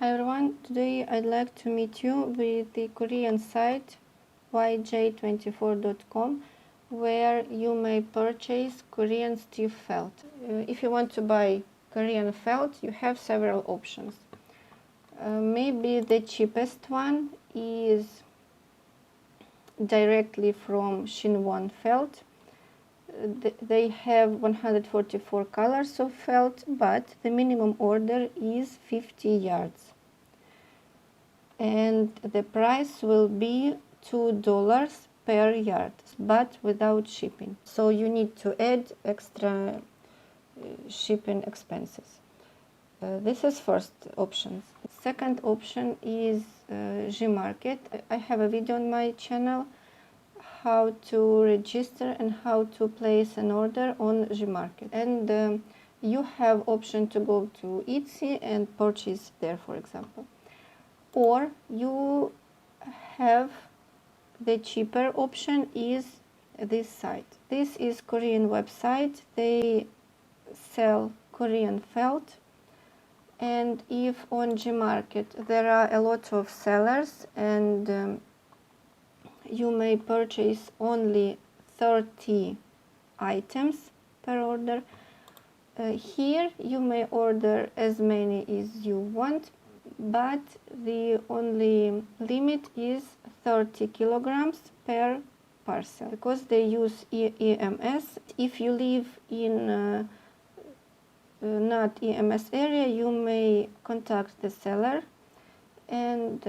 Hi everyone, today I'd like to meet you with the Korean site yj24.com, where you may purchase Korean stiff felt. If you want to buy Korean felt, you have several options. Maybe the cheapest one is directly from Shinwon felt. They have 144 colors of felt, but the minimum order is 50 yards. And the price will be $2 per yard, but without shipping. So you need to add extra shipping expenses. This is first option. Second option is Gmarket. I have a video on my channel how to register and how to place an order on Gmarket. And you have option to go to Etsy and purchase there, for example. Or you have the cheaper option is this site. This is Korean website. They sell Korean felt. And if on Gmarket there are a lot of sellers and you may purchase only 30 items per order, here you may order as many as you want, but the only limit is 30 kilograms per parcel, because they use EMS. If you live in not EMS area, you may contact the seller and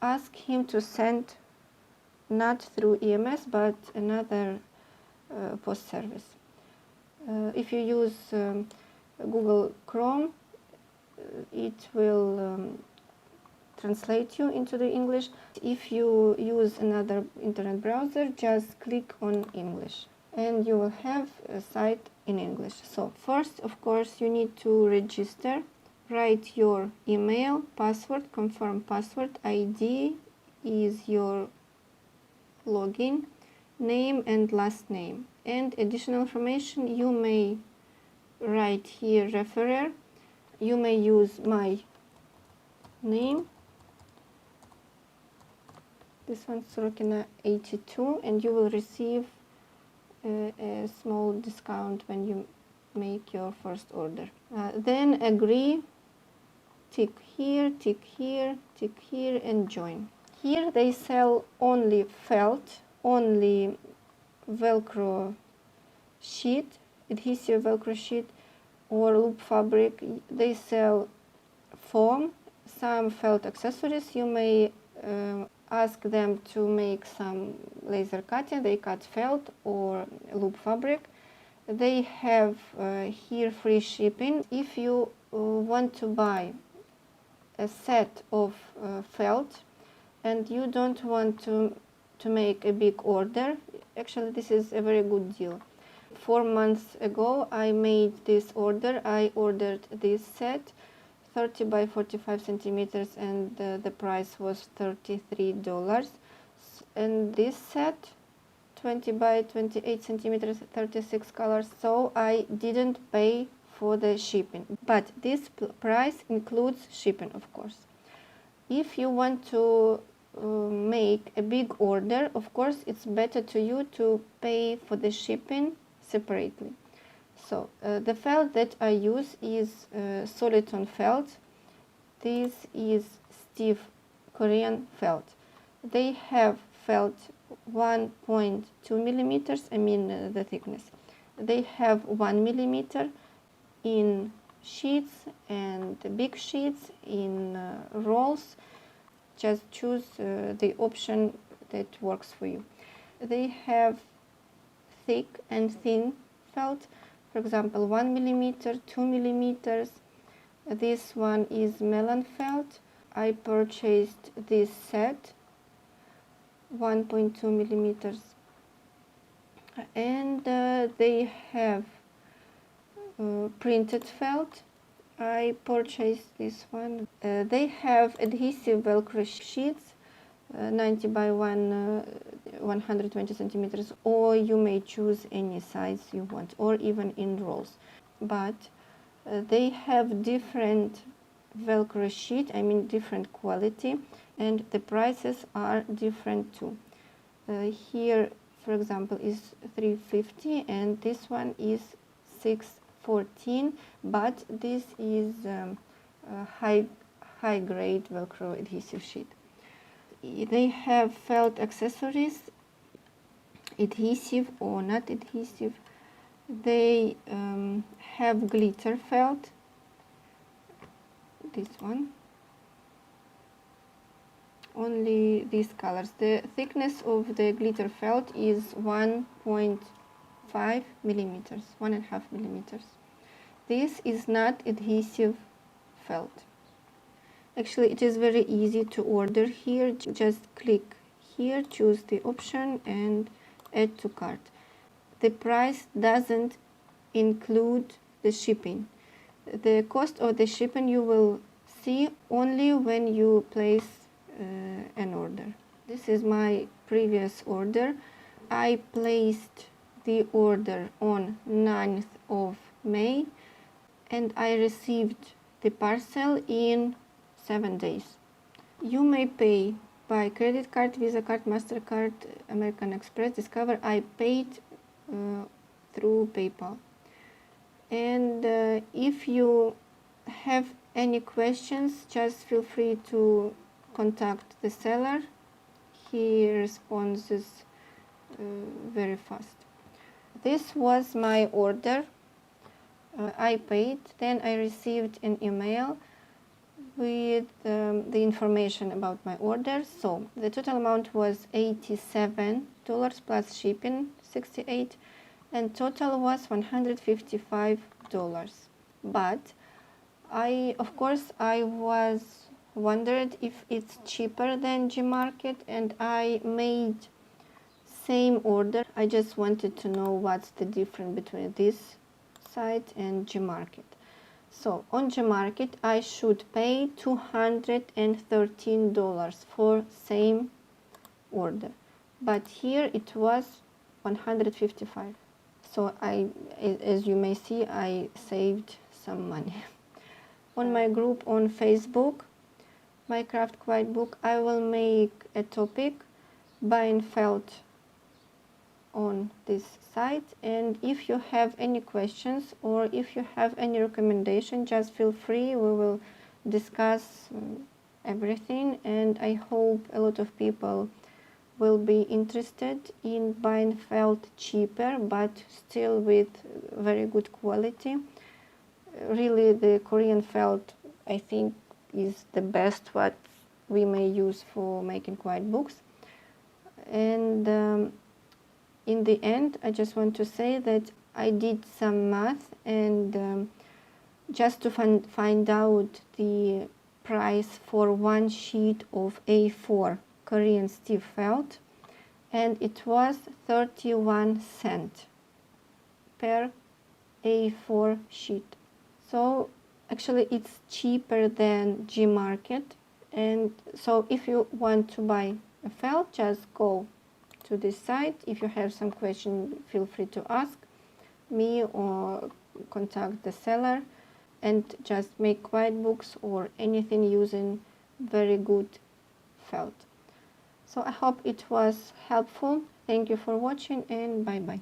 ask him to send not through EMS but another post service. If you use Google Chrome, it will translate you into the English. If you use another internet browser, just click on English and you will have a site in English. So first, of course, you need to register. Write your email, password, confirm password, ID is your login, name and last name. And additional information, you may write here referrer. You may use my name. This one's Sorokina82, and you will receive a small discount when you make your first order. Then agree, tick here, tick here, tick here, and join. Here they sell only felt, only Velcro sheet, adhesive Velcro sheet, or loop fabric. They sell foam, some felt accessories. You may ask them to make some laser cutting. They cut felt or loop fabric. They have here free shipping. If you want to buy a set of felt and you don't want to make a big order, actually this is a very good deal. 4 months ago I made this order. I ordered this set 30 by 45 centimeters and the price was $33. And this set 20 by 28 centimeters, 36 colors, so I didn't pay for the shipping. But this price includes shipping, of course. If you want to make a big order, of course it's better to you to pay for the shipping separately. So the felt that I use is Soliton felt. This is stiff Korean felt. They have felt 1.2 millimeters, the thickness. They have 1 millimeter in sheets and big sheets, in rolls. Just choose the option that works for you. They have thick and thin felt. For example, 1 millimeter, 2 millimeters. This one is melon felt. I purchased this set, 1.2 millimeters. And they have printed felt. I purchased this one. They have adhesive Velcro sheets, 90 by 120 centimeters, or you may choose any size you want, or even in rolls. But they have different Velcro sheet, I mean different quality, and the prices are different too. Here, for example, is $3.50 and this one is $6.14, but this is a high grade Velcro adhesive sheet. They have felt accessories, adhesive or not adhesive. They have glitter felt, this one, only these colors. The thickness of the glitter felt is 1.5 millimeters, 1.5 millimeters. This is not adhesive felt. Actually, it is very easy to order here. Just click here, choose the option and add to cart. The price doesn't include the shipping. The cost of the shipping you will see only when you place an order. This is my previous order. I placed the order on 9th of May and I received the parcel in 7 days. You may pay by credit card, Visa card, Mastercard, American Express, Discover. I paid through PayPal. And if you have any questions, just feel free to contact the seller. He responds very fast. This was my order. I paid, then I received an email with the information about my order. So the total amount was $87 plus shipping, $68, and total was $155. But I was wondered if it's cheaper than Gmarket, and I made same order. I just wanted to know what's the difference between this site and Gmarket. So on Gmarket I should pay $213 for same order, but here it was $155. So as you may see, I saved some money. On my group on Facebook, my craft quiet book, I will make a topic buying felt on this site, and if you have any questions or if you have any recommendation, just feel free. We will discuss everything, and I hope a lot of people will be interested in buying felt cheaper but still with very good quality. Really, the Korean felt, I think, is the best what we may use for making quiet books. And in the end, I just want to say that I did some math, and just to find out the price for one sheet of A4 Korean stiff felt, and it was 31 cents per A4 sheet. So actually it's cheaper than Gmarket, and so if you want to buy a felt, just go to this site. If you have some question, feel free to ask me or contact the seller, and just make quiet books or anything using very good felt. So I hope it was helpful. Thank you for watching, and bye bye.